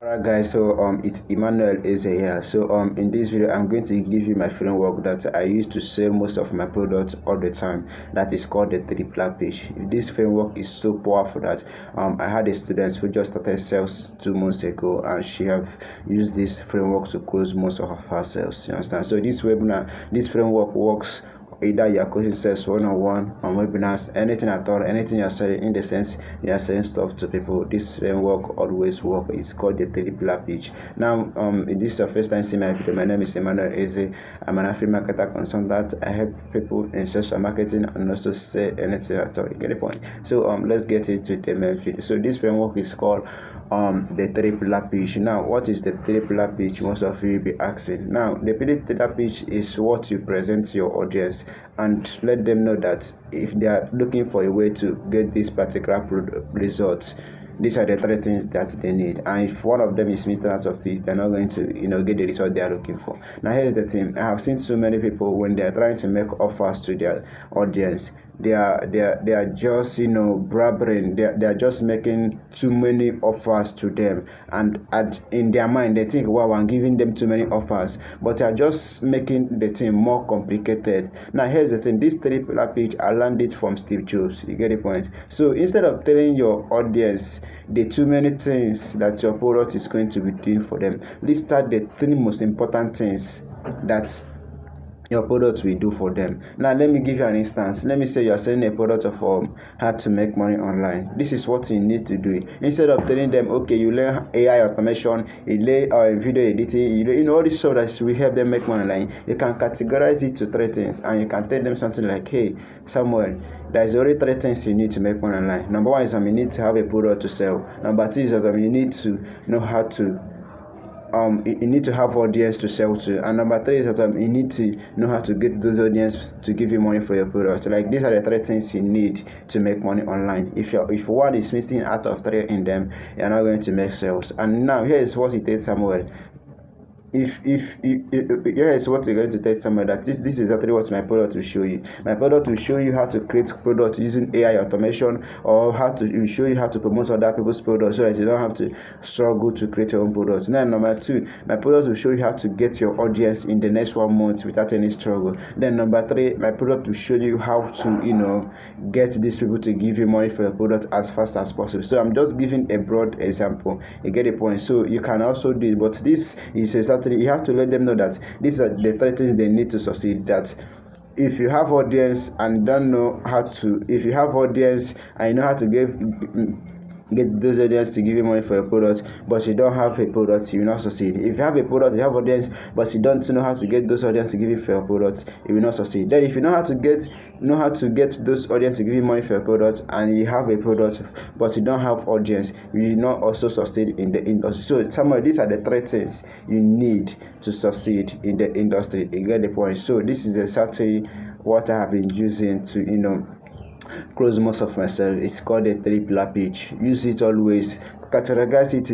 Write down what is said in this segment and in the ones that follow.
Alright guys, so it's Emmanuel Eze here. So in this video I'm going to give you my framework that I use to sell most of my products all the time. That is called the three pillar page. This framework is so powerful that I had a student who just started sales 2 months ago, and she have used this framework to close most of her sales. You understand? So this framework works either you're coaching sales one-on-one on webinars, anything at all, anything you're selling, in the sense you're selling stuff to people. This framework always work. It's called the three pillar pitch. Now if this is your first time seeing my video, my name is Emmanuel Eze. I'm an affiliate marketer consultant. I help people in social marketing and also say anything at all. You get the point? So let's get into the main video. So this framework is called the three pillar pitch. Now what is the three pillar pitch? Most of you will be asking. Now the three pillar pitch is what you present to your audience and let them know that if they are looking for a way to get this particular results, these are the three things that they need, and if one of them is missing out of it, they're not going to get the result they are looking for. Now here's the thing: I have seen so many people, when they are trying to make offers to their audience, they are just blabbering. They are just making too many offers to them, and in their mind they think, wow, I'm giving them too many offers, but they are just making the thing more complicated. Now here's the thing: this three pillar page, I learned it from Steve Jobs. You get the point? So instead of telling your audience the too many things that your product is going to be doing for them, list out the three most important things that your product will do for them. Now let me give you an instance. Let me say you are selling a product of how to make money online. This is what you need to do. Instead of telling them, okay, you learn AI automation, you learn video editing, all this stuff that will help them make money online, you can categorize it to three things, and you can tell them something like, hey Samuel, there's already three things you need to make money online. Number one is you need to have a product to sell. Number two is that you need to know how to you need to have audience to sell to, and number three is that you need to know how to get those audience to give you money for your product. Like, these are the three things you need to make money online. If one is missing out of three in them, you're not going to make sales. And now here is what it takes, Samuel. If here is what you're going to tell someone, that this is exactly what my product will show you. My product will show you how to create product using AI automation, or will show you how to promote other people's products so that you don't have to struggle to create your own products. Then number two, my product will show you how to get your audience in the next 1 month without any struggle. Then number three, my product will show you how to get these people to give you money for your product as fast as possible. So I'm just giving a broad example. You get the point? So you can also do it, but this is exactly, you have to let them know that these are the three things they need to succeed. That if you have audience and don't know how to, if you have audience and you know how to get those audience to give you money for your product, but you don't have a product, you will not succeed. If you have a product, you have audience, but you don't know how to get those audience to give you for your product, you will not succeed. Then if you know how to get those audience to give you money for your product, and you have a product but you don't have audience, you will not also succeed in the industry. So Samuel, these are the three things you need to succeed in the industry. You get the point? So this is exactly what I have been using to close most of my sales. It's called a three pillar pitch. Use it always. Categorize it.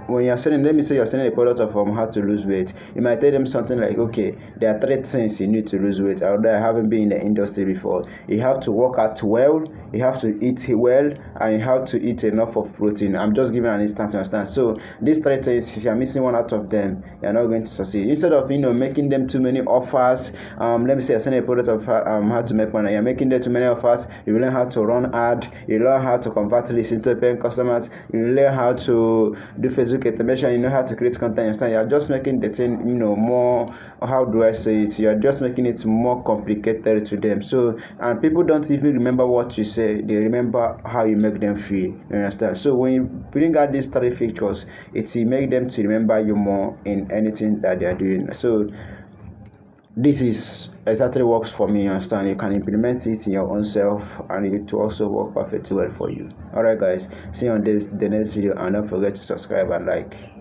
When you're selling, let me say you're selling a product of how to lose weight, you might tell them something like, okay, there are three things you need to lose weight. Although I haven't been in the industry before, you have to work out well, you have to eat well, and you have to eat enough of protein. I'm just giving an instance to understand. So these three things, if you're missing one out of them, you're not going to succeed. Instead of making them too many offers, let me say you're selling a product of how to make money, you're making them too many offers. You learn how to run ad, you learn how to convert leads into paying customers, you learn how to do Facebook automation, you know how to create content. You're just making the thing more, how do I say it, you're just making it more complicated to them. So, and people don't even remember what you say, they remember how you make them feel. You understand? So when you bring out these three features, it will make them to remember you more in anything that they are doing. So this is exactly works for me. You understand? You can implement it in your own self, and it will also work perfectly well for you. Alright guys, see you on the next video, and don't forget to subscribe and like.